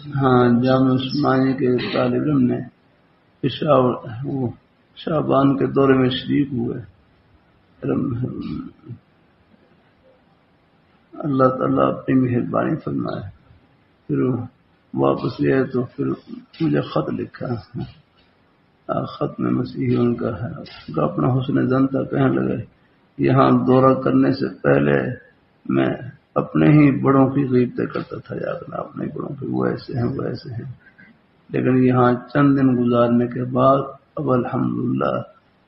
ہاں جامع عثمانی کے طالب علم نے شعبان کے دورے میں شریک ہوئے. اللہ تعالیٰ اپنی مہربانی فرمائے. پھر واپس گئے تو پھر مجھے خط لکھا. خط میں مسیحی ان کا ہے اپنا حسن زن تھا. کہنے لگے یہاں دورہ کرنے سے پہلے میں اپنے ہی بڑوں کی غیبتیں کرتا تھا. یا اپنے بڑوں کی وہ ایسے ہیں وہ ایسے ہیں. لیکن یہاں چند دن گزارنے کے بعد اب الحمدللہ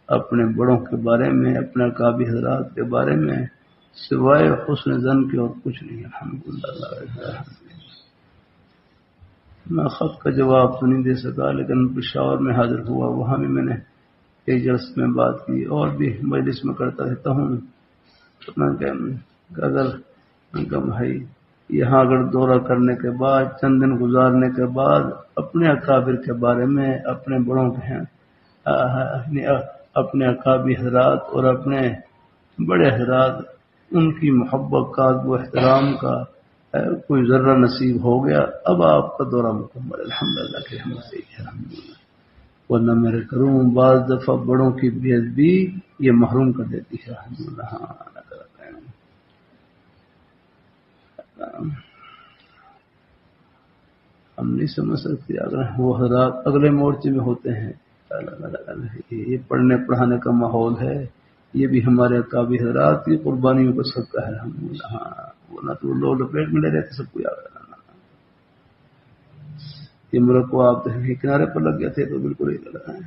اپنے بڑوں کے بارے میں اپنے اکابر حضرات کے بارے میں سوائے حسن زن کے اور کچھ نہیں. الحمدللہ. میں خط کا جواب تو نہیں دے سکا لیکن پشاور میں حاضر ہوا. وہاں بھی میں نے ایک جلسے میں بات کی اور بھی مجلس میں کرتا رہتا ہوں. اگر بھائی یہاں اگر دورہ کرنے کے بعد چند دن گزارنے کے بعد اپنے اکابر کے بارے میں اپنے بڑوں کے ہیں اپنے اکابر حضرات اور اپنے بڑے حضرات ان کی محبت کا و احترام کا کوئی ذرہ نصیب ہو گیا اب آپ کا دورہ مکمل. الحمدللہ کہ ہم سے الحمدللہ. ورنہ میرے کروں بعض دفعہ بڑوں کی بے ادبی یہ محروم کر دیتی ہے. الحمدللہ. ہم نہیں سمجھ سکتے اگر وہ حضرات اگلے مورچے میں ہوتے ہیں. یہ پڑھنے پڑھانے کا ماحول ہے. یہ بھی ہمارے اکابر حضرات کی قربانیوں کا صدقہ ہے. الحمدللہ. وہ نہ تو لو لپیٹ میں لے رہے تھے سب کو یاد رکھنا. یہ ملک کو آپ کنارے پر لگ گئے تھے تو بالکل ہی لگا ہے.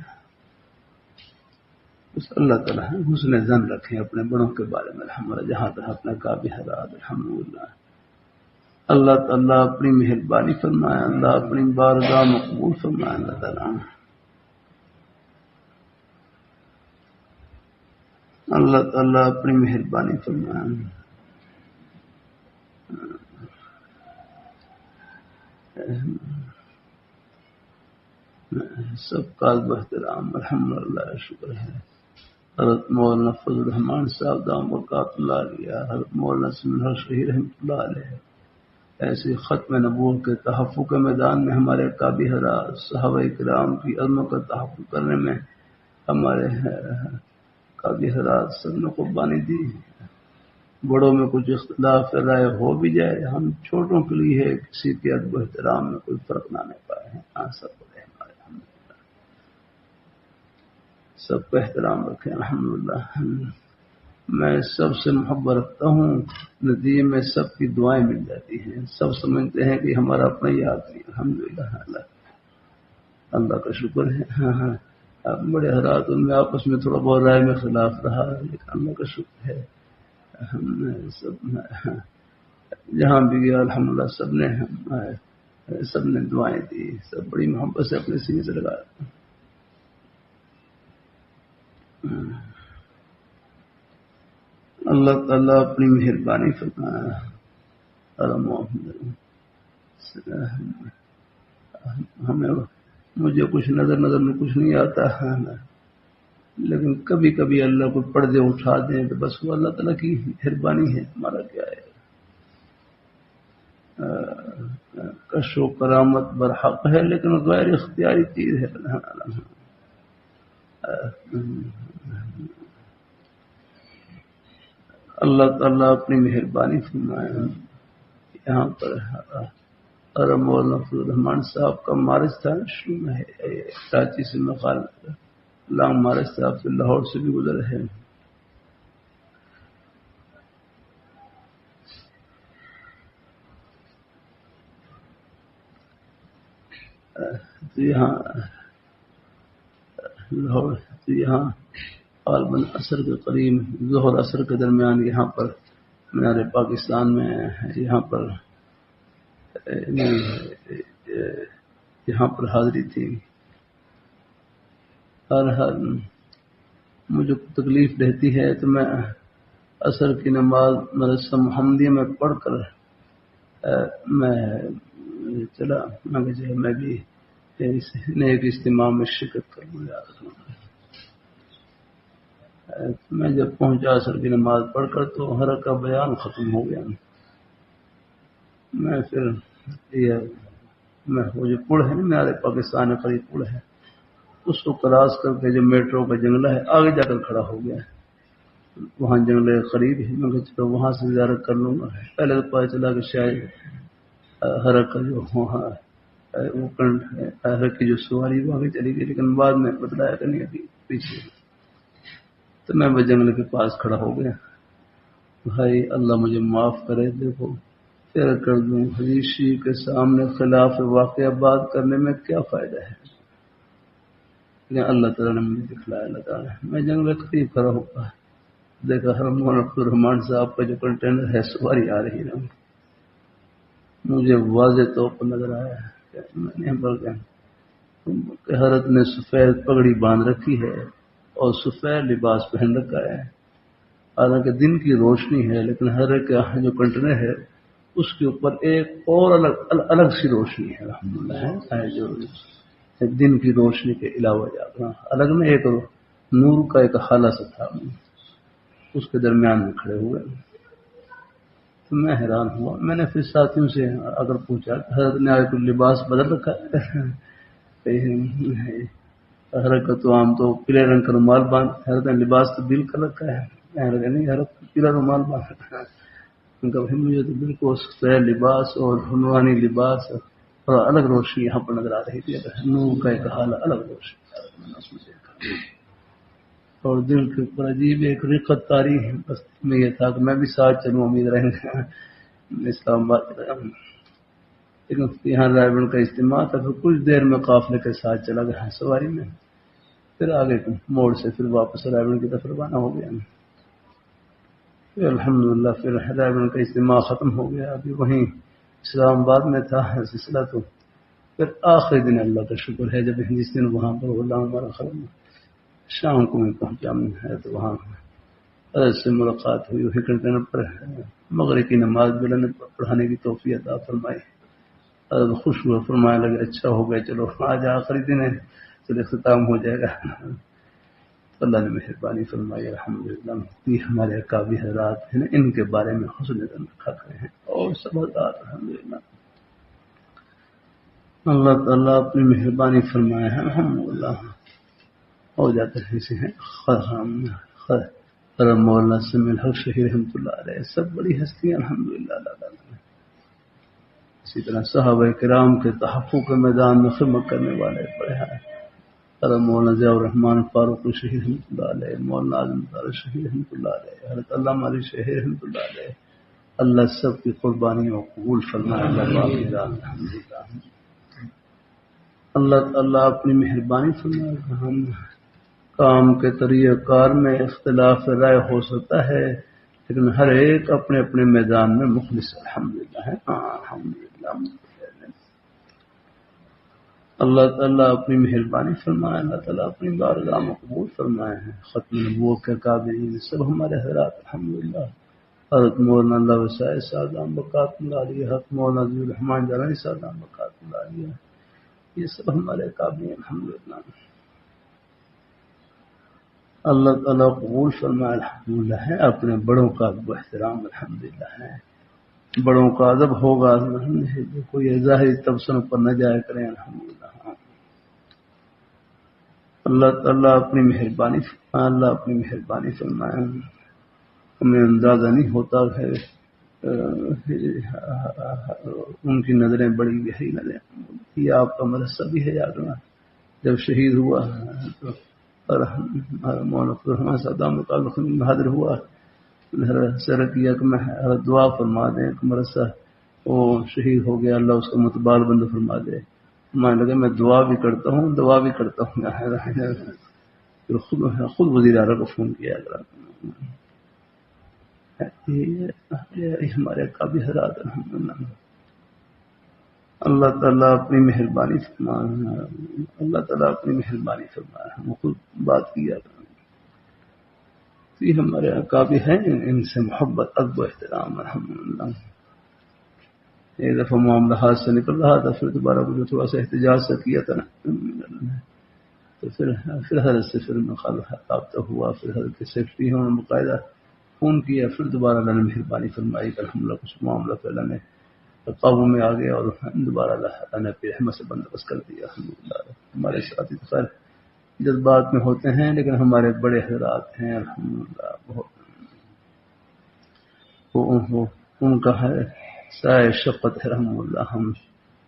بس اللہ تعالیٰ حسن زن رکھیں اپنے بڑوں کے بارے میں. الحمدللہ. جہاں تک اپنے اکابر حضرات الحمدللہ اللہ تعالیٰ اپنی مہربانی فرمائے. اللہ اپنی بارگاہ مقبول فرمائے. اللہ تعالیٰ اللہ تعالیٰ اپنی مہربانی فرمائے. سب کا بحترام الحمدللہ. شکر ہے. حضرت مولانا فضل الرحمان صاحب دام برکات اللہ علیہ, حضرت مولانا سمن شہید رحمۃ اللہ علیہ ایسے ختم نبوت کے تحفظ کے میدان میں ہمارے اکابر حضرات صحابہ کرام کی عظمت کا تحفظ کرنے میں ہمارے اکابر حضرات سب نے قربانی دی. بڑوں میں کچھ اختلاف رائے ہو بھی جائے ہم چھوٹوں کے لیے ہے کسی کے ادب و احترام میں کوئی فرق نہ پائے ہیں. سب بڑے ہمارے سب کا احترام رکھیں. الحمدللہ. میں سب سے محبت رکھتا ہوں. نتیجے میں سب کی دعائیں مل جاتی ہیں. سب سمجھتے ہیں کہ ہمارا اپنا ہی آدمی. الحمدللہ. اللہ کا شکر ہے. بڑے حضرات ان میں آپس میں تھوڑا بہت رائے میں خلاف رہا لیکن اللہ کا شکر ہے ہم نے سب جہاں بھی گیا الحمدللہ سب نے دعائیں دی. سب بڑی محبت سے اپنے سینے سے لگا. اللہ تعالیٰ اپنی مہربانی فرمائے. مجھے کچھ نظر میں کچھ نہیں آتا ہے لیکن کبھی کبھی اللہ کو پردے اٹھا دیں تو بس وہ اللہ تعالیٰ کی مہربانی ہے. ہمارا کیا ہے. کش و کرامت برحق ہے لیکن غیر اختیاری چیز ہے. اللہ تعالیٰ اپنی مہربانی فرمائے. یہاں پر مولانا فضل الرحمان صاحب کا مارج تھا شروع میں ہے کراچی سے مقال لانگ مارج صاحب سے لاہور سے بھی گزر ہے. یہاں لاہور یہاں غالباً عصر کے قریب ظہر عصر کے درمیان یہاں پر مینار پاکستان میں یہاں پر حاضری تھی. ہر مجھے تکلیف رہتی ہے تو میں عصر کی نماز مدرسہ محمدیہ میں پڑھ کر میں چلا میں بھی ایک اجتماع میں شرکت کروں. میں جب پہنچا عصر کی نماز پڑھ کر تو ہر کا بیان ختم ہو گیا. میں پھر یہ میں وہ جو پل ہے نا میرے پاکستان کا قریب پل ہے، اس کو کراس کر کے جو میٹرو کا جنگلہ ہے آگے جا کر کھڑا ہو گیا ہے، وہاں جنگلے قریب ہے، میں چلو وہاں سے زیارت کر لوں گا۔ پہلے تو پتہ چلا کہ شاید حرک کا جو وہاں وہ حرک کی جو سواری وہ آگے چلی گئی، لیکن بعد میں بتلایا کہ نہیں ابھی پیچھے، تو میں وہ جنگل کے پاس کھڑا ہو گیا۔ بھائی اللہ مجھے معاف کرے، دیکھو پھر کر دوں، حدیثی کے سامنے خلاف واقعہ بات کرنے میں کیا فائدہ ہے؟ لیکن اللہ تعالیٰ نے مجھے دکھلایا، اللہ تعالیٰ میں جنگل کے قریب کھڑا ہو گیا، دیکھا مولانا عبد الرحمان صاحب کا جو کنٹینر ہے سواری آ رہی ہے، مجھے واضح طور پر نظر آیا ہے کہ میں نے کہ حضرت نے سفید پگڑی باندھ رکھی ہے اور سفید لباس پہن رکھا ہے، حالانکہ دن کی روشنی ہے، لیکن حضرت کا جو کنٹینر ہے اس کے اوپر ایک اور الگ سی روشنی ہے، الحمدللہ ہے جو دن کی روشنی کے علاوہ جانا الگ میں ایک نور کا ایک حالہ سا تھا، اس کے درمیان میں کھڑے ہوئے، تو میں حیران ہوا۔ میں نے پھر ساتھیوں سے اگر پوچھا حضرت نے آج کوئی لباس بدل رکھا ہے؟ حضرت کا تو عام تو پیلے رنگ کا رومال باندھ، حضرت نے لباس تبدیل کر رکھا ہے؟ نہیں، حضرت پیلا رومال باندھ رکھا ہے۔ ان کا مجھے تو بالکل سفید لباس اور عنوانی لباس اور الگ روشنی یہاں پر نظر آ رہی تھی، نور کا ایک حال الگ روشنی میں نے اس میں دیکھا، اور دل کے اوپر عجیب ایک رقت طاری ہے۔ بس میں یہ تھا کہ میں بھی ساتھ چلوں، امید رہیں گے اسلام آباد، لیکن یہاں رائے گڑھ کا اجتماع تھا، پھر کچھ دیر میں قافلے کے ساتھ چلا گیا سواری میں، پھر آگے موڑ سے پھر واپس رائے گڑھ کی طرف روانہ ہو گیا۔ پھر الحمدللہ پھر رائے گڑھ کا اجتماع ختم ہو گیا، ابھی وہیں اسلام آباد میں تھا سلسلہ، تو پھر آخری دن اللہ کا شکر ہے جب جس دن وہاں پر غلام ہمارا ختم شام کو میں پہنچا ہے، تو وہاں حضرت سے ملاقات ہوئی، وہی کنٹینر پر مغرب کی نماز بھی اللہ نے پڑھانے کی توفیق عطا فرمائی، حضرت خوش ہوا، فرمایا لگے اچھا ہو گیا، چلو آج آخری دن ہے، چلے ختم ہو جائے گا۔ اللہ نے مہربانی فرمائی، الحمدللہ یہ ہمارے اکابر حضرات ہیں ان کے بارے میں حسن ظن رکھا کرے ہیں، اور سب حضرات الحمدللہ اللہ تعالیٰ اپنی مہربانی فرمائے ہیں، الحمدللہ ہو جاتے ہیں اسے ہیں مولانا سمیع الحق شہید رحمۃ اللہ علیہ، سب بڑی ہستیاں الحمدللہ اللہ تعالیٰ نے، اسی طرح صحابہ کرام کے تحفظ کے میدان میں خدمت کرنے والے بڑے ہیں، مولانا ضیاء الرحمان فاروق شہید رحمۃ اللہ علیہ، مولانا اعظم طارق شہید رحمۃ اللہ علیہ، حضرت علامہ علی شہید رحمۃ اللہ علیہ، اللہ سب کی قربانیوں کو قبول فرمائے، الحمدللہ اللہ تعالیٰ اپنی مہربانی فرمائے۔ ہم کام کے طریقہ کار میں اختلاف رائے ہو سکتا ہے، لیکن ہر ایک اپنے اپنے میدان میں مخلص الحمدللہ ہے، الحمدللہ اللہ تعالیٰ اپنی مہربانی فرمائے، اللہ تعالیٰ اپنی بارگاہ میں قبول فرمائے ہیں۔ ختم نبوت کے قابلین سب ہمارے حضرات الحمدللہ، حضرت مولانا اللہ وسائل صاحب بقات اللہ علیہ، حضرت مولانا عبد الرحمان جلانی صاحب بقات اللہ علیہ، یہ سب ہمارے قابلین الحمدللہ، اللہ تعالیٰ قبول فرمائے الحمدللہ ہے۔ اپنے بڑوں کا ادب و احترام الحمدللہ ہے، بڑوں کا ادب ہوگا، کوئی ظاہری تبصروں پر نہ جائے کریں الحمدللہ، اللہ تعالیٰ اپنی مہربانی فرمائے، اللہ اپنی مہربانی فرمائے، ہمیں اندازہ نہیں ہوتا ہے ان کی نظریں بڑی گہری نظریں، یہ آپ کا مدرسہ بھی ہے یاد رکھنا، جب شہید ہوا تو مولانا عبدالرحمان صاحب حاضر ہوا، سر کیا کہ میں دعا فرما دیں کہ مدرسہ وہ شہید ہو گیا، اللہ اس کا متبال بند فرما دے، مان لگے میں دعا بھی کرتا ہوں دعا بھی کرتا ہوں، پھر خود وزیر اعلیٰ کو فون کیا، ہمارے قابل حضرات الحمدللہ اللہ تعالیٰ اپنی مہربانی فرمائے، اللہ تعالیٰ اپنی مہربانی فرمائے، ہم خود بات کیا یہ ہمارے قابل ہیں، ان سے محبت ادب و احترام الحمدللہ۔ ایک دفعہ معاملہ ہاتھ سے نکل رہا تھا، پھر دوبارہ مجھے تھوڑا سا احتجاج سے کیا تھا تو پھر حضرت سے پھر رابطہ ہوا، پھر حضرت کے سیکرٹری ہیں انہوں نے باقاعدہ فون کیا، پھر دوبارہ اللہ نے مہربانی فرمائی کہ الحمدللہ کچھ معاملہ پہ اللہ نے قابو میں آ گیا اور دوبارہ اللہ نے اپنی رحمت سے بندوبست کر دیا الحمدللہ۔ ہمارے ساتھی تو خیر جذبات میں ہوتے ہیں، لیکن ہمارے بڑے حضرات ہیں الحمدللہ، بہت ان کا ہے سائے شفقت ہے رحم اللہ۔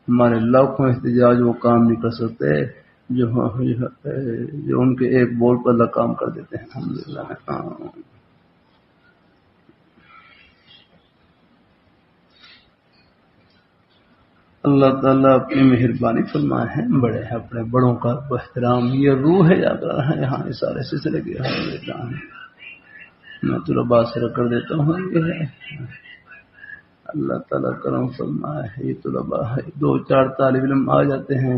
ہمارے لاکھوں احتجاج وہ کام نہیں کر سکتے جو ان کے ایک بول پر اللہ کام کر دیتے ہیں الحمدللہ۔ اللہ تعالیٰ اپنی مہربانی فرمائے ہیں، بڑے ہیں، اپنے بڑوں کا احترام یہ روح ہے یہاں اشارے سے چلے گیا الحمدللہ۔ میں طلباء سے کر دیتا ہوں، یہ ہے اللہ تعالیٰ کرم فرمائے ہے۔ یہ طلباء ہے، 2-4 طالب علم آ جاتے ہیں،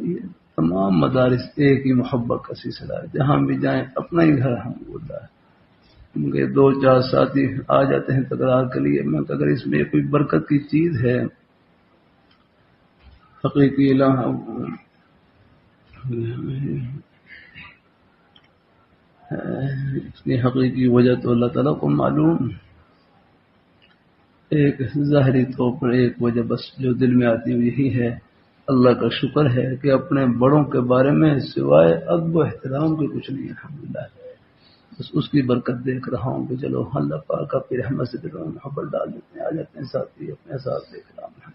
یہ تمام مدارس ایک ہی محبت کا سلسلہ ہے، جہاں بھی جائیں اپنا ہی گھر الحمدللہ ہے۔ ان کے 2-4 ساتھی آ جاتے ہیں تکرار کے لیے، میں اگر اس میں کوئی برکت کی چیز ہے حقیقی اس کی حقیقی وجہ تو اللہ تعالیٰ کو معلوم، ایک ظاہری طور پر ایک وجہ بس جو دل میں آتی ہے یہی ہے، اللہ کا شکر ہے کہ اپنے بڑوں کے بارے میں سوائے ادب و احترام کے کچھ نہیں الحمدللہ، بس اس کی برکت دیکھ رہا ہوں کہ چلو اللہ پاک اپنی رحمت سے دلوں میں محبت ڈال دیتے ہیں، آ جاتے ہیں ساتھی اپنے ساتھ دیکھ رہا ہوں۔